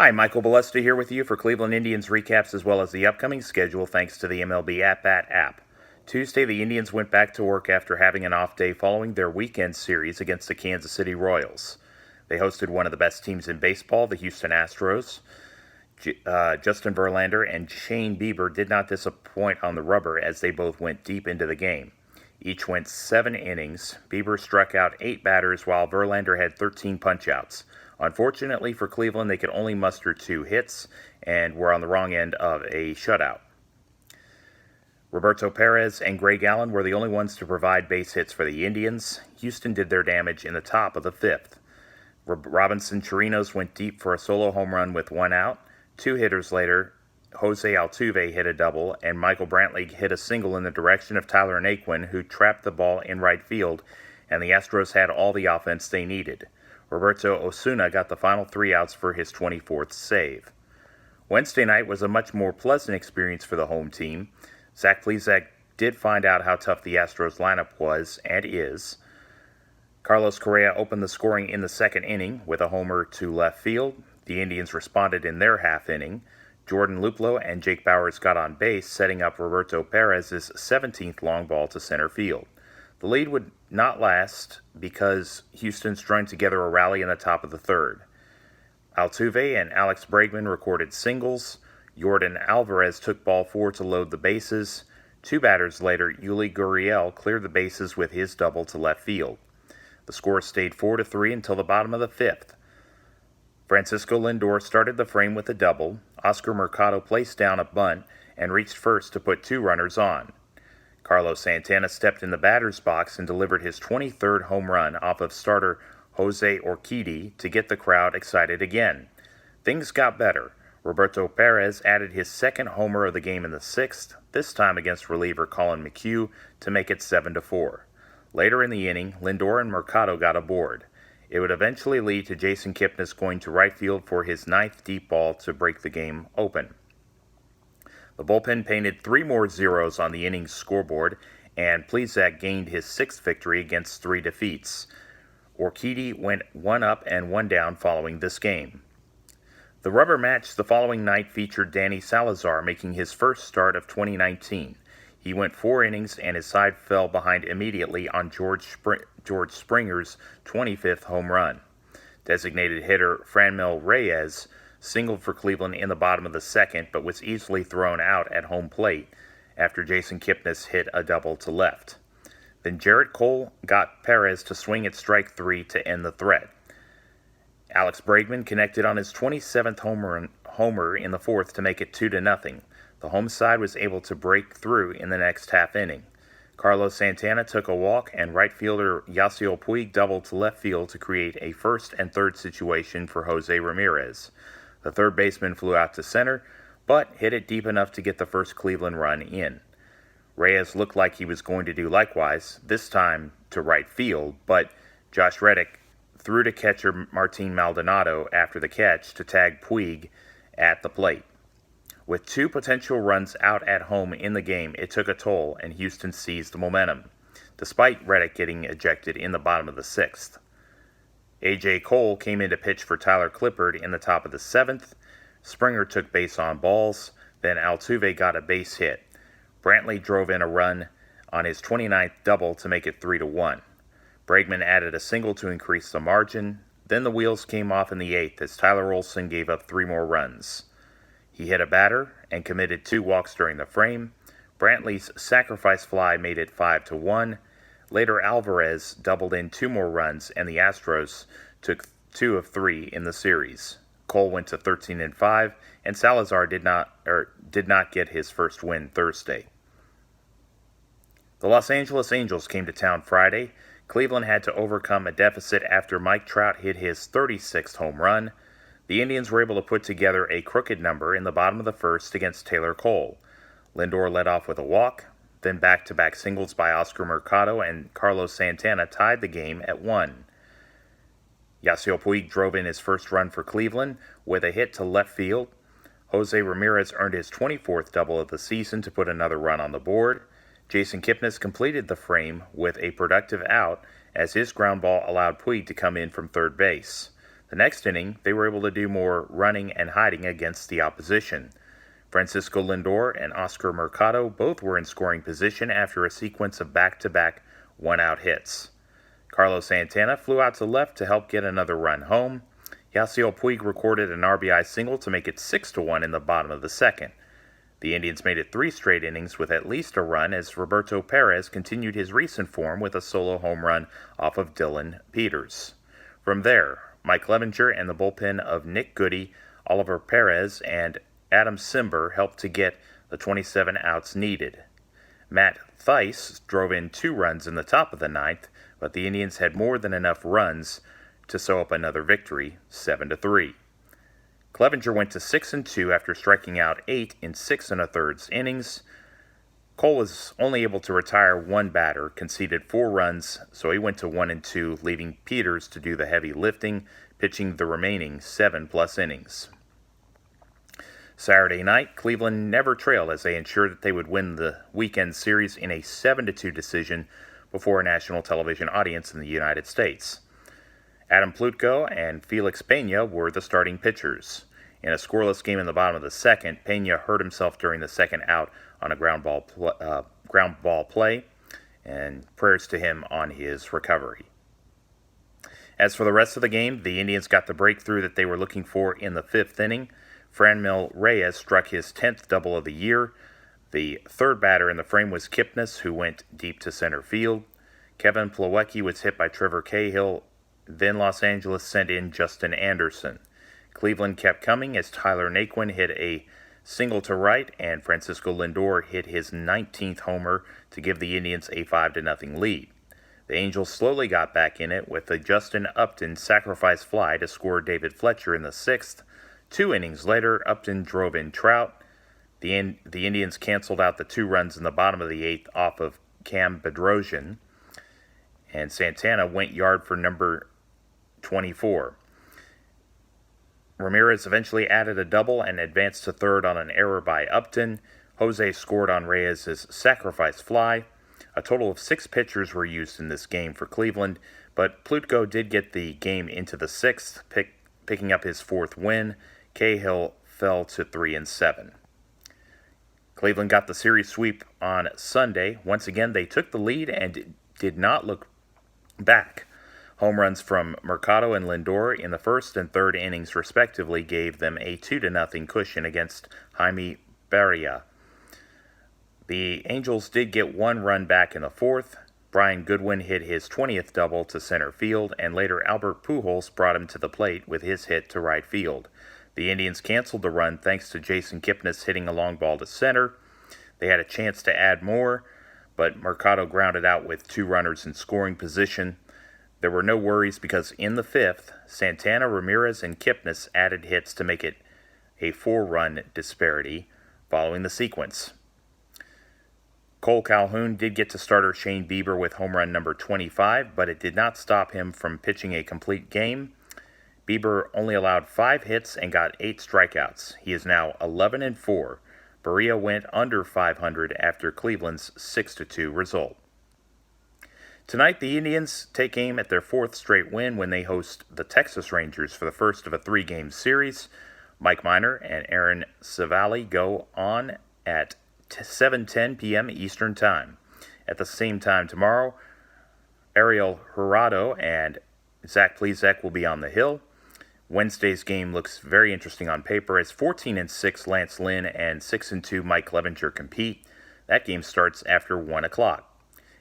Hi, Michael Balesta here with you for Cleveland Indians recaps as well as the upcoming schedule thanks to the MLB At Bat app. Tuesday, the Indians went back to work after having an off day following their weekend series against the Kansas City Royals. They hosted one of the best teams in baseball, the Houston Astros. Justin Verlander and Shane Bieber did not disappoint on the rubber as they both went deep into the game. Each went 7 innings. Bieber struck out 8 batters while Verlander had 13 punchouts. Unfortunately for Cleveland, they could only muster 2 hits and were on the wrong end of a shutout. Roberto Perez and Greg Allen were the only ones to provide base hits for the Indians. Houston did their damage in the top of the 5th. Robinson Chirinos went deep for a solo home run with 1 out. 2 hitters later, Jose Altuve hit a double, and Michael Brantley hit a single in the direction of Tyler Naquin, who trapped the ball in right field, and the Astros had all the offense they needed. Roberto Osuna got the final 3 outs for his 24th save. Wednesday night was a much more pleasant experience for the home team. Zach Plesac did find out how tough the Astros lineup was and is. Carlos Correa opened the scoring in the 2nd inning with a homer to left field. The Indians responded in their half inning. Jordan Luplow and Jake Bauers got on base, setting up Roberto Perez's 17th long ball to center field. The lead would not last because Houston strung together a rally in the top of the 3rd. Altuve and Alex Bregman recorded singles. Jordan Alvarez took ball 4 to load the bases. 2 batters later, Yuli Gurriel cleared the bases with his double to left field. The score stayed 4-3 until the bottom of the 5th. Francisco Lindor started the frame with a double. Oscar Mercado placed down a bunt and reached first to put 2 runners on. Carlos Santana stepped in the batter's box and delivered his 23rd home run off of starter Jose Urquidy to get the crowd excited again. Things got better. Roberto Perez added his 2nd homer of the game in the 6th, this time against reliever Colin McHugh, to make it 7-4. Later in the inning, Lindor and Mercado got aboard. It would eventually lead to Jason Kipnis going to right field for his 9th deep ball to break the game open. The bullpen painted 3 more zeros on the inning's scoreboard, and Plesac gained his 6th victory against 3 defeats. Urquidy went 1 up and 1 down following this game. The rubber match the following night featured Danny Salazar making his first start of 2019. He went 4 innings and his side fell behind immediately on George Springer's 25th home run. Designated hitter Franmil Reyes singled for Cleveland in the bottom of the 2nd, but was easily thrown out at home plate after Jason Kipnis hit a double to left. Then Jarrett Cole got Perez to swing at strike 3 to end the threat. Alex Bregman connected on his 27th homer in the 4th to make it 2-0. The home side was able to break through in the next half inning. Carlos Santana took a walk, and right fielder Yasiel Puig doubled to left field to create a 1st and 3rd situation for Jose Ramirez. The 3rd baseman flew out to center, but hit it deep enough to get the first Cleveland run in. Reyes looked like he was going to do likewise, this time to right field, but Josh Reddick threw to catcher Martin Maldonado after the catch to tag Puig at the plate. With 2 potential runs out at home in the game, it took a toll, and Houston seized the momentum, despite Reddick getting ejected in the bottom of the 6th. A.J. Cole came in to pitch for Tyler Clippard in the top of the 7th. Springer took base on balls, then Altuve got a base hit. Brantley drove in a run on his 29th double to make it 3-1. Bregman added a single to increase the margin. Then the wheels came off in the 8th as Tyler Olson gave up 3 more runs. He hit a batter and committed 2 walks during the frame. Brantley's sacrifice fly made it 5-1. Later, Alvarez doubled in 2 more runs, and the Astros took 2 of 3 in the series. Cole went to 13-5, and Salazar did not get his first win Thursday. The Los Angeles Angels came to town Friday. Cleveland had to overcome a deficit after Mike Trout hit his 36th home run. The Indians were able to put together a crooked number in the bottom of the 1st against Taylor Cole. Lindor led off with a walk. Then back-to-back singles by Oscar Mercado and Carlos Santana tied the game at 1. Yasiel Puig drove in his first run for Cleveland with a hit to left field. Jose Ramirez earned his 24th double of the season to put another run on the board. Jason Kipnis completed the frame with a productive out as his ground ball allowed Puig to come in from 3rd base. The next inning, they were able to do more running and hiding against the opposition. Francisco Lindor and Oscar Mercado both were in scoring position after a sequence of back-to-back one-out hits. Carlos Santana flew out to left to help get another run home. Yasiel Puig recorded an RBI single to make it 6-1 in the bottom of the second. The Indians made it 3 straight innings with at least a run as Roberto Perez continued his recent form with a solo home run off of Dylan Peters. From there, Mike Clevinger and the bullpen of Nick Goody, Oliver Perez, and Adam Cimber helped to get the 27 outs needed. Matt Thaiss drove in 2 runs in the top of the ninth, but the Indians had more than enough runs to sew up another victory, 7-3. Clevinger went to 6-2 after striking out 8 in 6 1/3 innings. Cole was only able to retire 1 batter, conceded 4 runs, so he went to 1-2, leaving Peters to do the heavy lifting, pitching the remaining 7+ innings. Saturday night, Cleveland never trailed as they ensured that they would win the weekend series in a 7-2 decision before a national television audience in the United States. Adam Plutko and Felix Pena were the starting pitchers. In a scoreless game in the bottom of the second, Pena hurt himself during the second out on a ground ball play, and prayers to him on his recovery. As for the rest of the game, the Indians got the breakthrough that they were looking for in the 5th inning. Franmil Reyes struck his 10th double of the year. The third batter in the frame was Kipnis, who went deep to center field. Kevin Plawecki was hit by Trevor Cahill. Then Los Angeles sent in Justin Anderson. Cleveland kept coming as Tyler Naquin hit a single to right, and Francisco Lindor hit his 19th homer to give the Indians a 5-0 lead. The Angels slowly got back in it with a Justin Upton sacrifice fly to score David Fletcher in the 6th. 2 innings later, Upton drove in Trout. The Indians canceled out the 2 runs in the bottom of the 8th off of Cam Bedrosian, and Santana went yard for number 24. Ramirez eventually added a double and advanced to third on an error by Upton. Jose scored on Reyes' sacrifice fly. A total of 6 pitchers were used in this game for Cleveland, but Plutko did get the game into the 6th, picking up his 4th win. Cahill fell to 3-7. Cleveland got the series sweep on Sunday. Once again, they took the lead and did not look back. Home runs from Mercado and Lindor in the 1st and 3rd innings respectively gave them a 2-0 cushion against Jaime Barria. The Angels did get 1 run back in the 4th. Brian Goodwin hit his 20th double to center field, and later Albert Pujols brought him to the plate with his hit to right field. The Indians canceled the run thanks to Jason Kipnis hitting a long ball to center. They had a chance to add more, but Mercado grounded out with 2 runners in scoring position. There were no worries because in the 5th, Santana, Ramirez, and Kipnis added hits to make it a 4-run disparity following the sequence. Cole Calhoun did get to starter Shane Bieber with home run number 25, but it did not stop him from pitching a complete game. Bieber only allowed 5 hits and got 8 strikeouts. He is now 11-4. Barria went under 500 after Cleveland's 6-2 result. Tonight, the Indians take aim at their 4th straight win when they host the Texas Rangers for the first of a 3-game series. Mike Minor and Aaron Civale go on at 7:10 p.m. Eastern Time. At the same time tomorrow, Ariel Jurado and Zach Plesac will be on the hill. Wednesday's game looks very interesting on paper as 14-6 Lance Lynn and 6-2 Mike Clevinger compete. That game starts after 1 o'clock.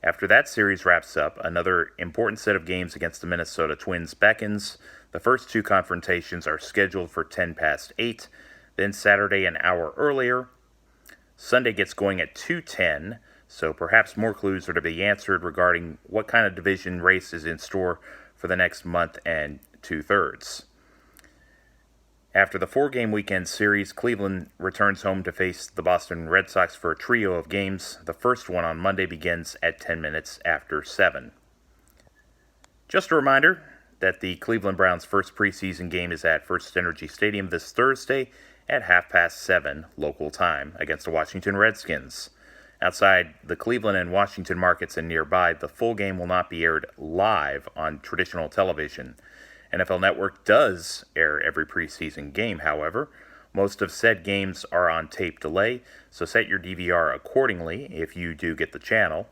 After that series wraps up, another important set of games against the Minnesota Twins beckons. The first 2 confrontations are scheduled for 10 past 8. Then Saturday an hour earlier. Sunday gets going at 2:10, so perhaps more clues are to be answered regarding what kind of division race is in store for the next month and 2/3. After the 4-game weekend series, Cleveland returns home to face the Boston Red Sox for a trio of games. The first one on Monday begins at 10 minutes after 7. Just a reminder that the Cleveland Browns' first preseason game is at First Energy Stadium this Thursday at 7:30 local time against the Washington Redskins. Outside the Cleveland and Washington markets and nearby, the full game will not be aired live on traditional television. NFL Network does air every preseason game, however. Most of said games are on tape delay, so set your DVR accordingly if you do get the channel.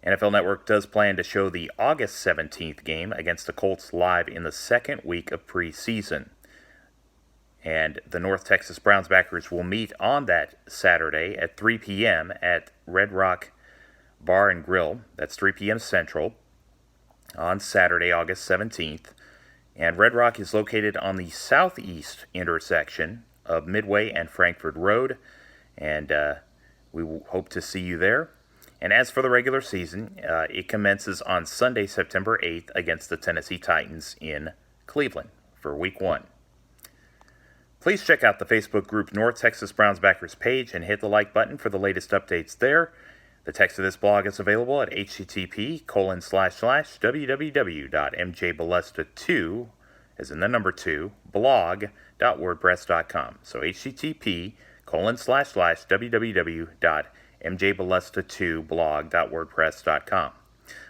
NFL Network does plan to show the August 17th game against the Colts live in the second week of preseason. And the North Texas Browns backers will meet on that Saturday at 3 p.m. at Red Rock Bar and Grill. That's 3 p.m. Central on Saturday, August 17th. And Red Rock is located on the southeast intersection of Midway and Frankford Road. And we hope to see you there. And as for the regular season, it commences on Sunday, September 8th against the Tennessee Titans in Cleveland for Week 1. Please check out the Facebook group North Texas Browns Backers page and hit the like button for the latest updates there. The text of this blog is available at http://www.mjbalesta2, as in the number 2, blog.wordpress.com. So http://www.mjbalesta2blog.wordpress.com.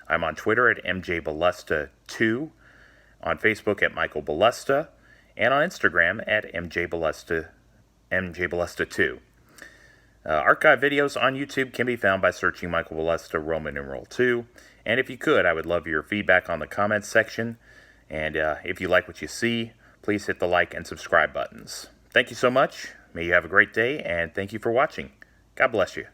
I'm on Twitter at mjbalesta2, on Facebook at Michael Balesta, and on Instagram at mjbalesta2. Archive videos on YouTube can be found by searching Michael Balesta Roman numeral 2. And if you could, I would love your feedback on the comments section. And if you like what you see, please hit the like and subscribe buttons. Thank you so much. May you have a great day, and thank you for watching. God bless you.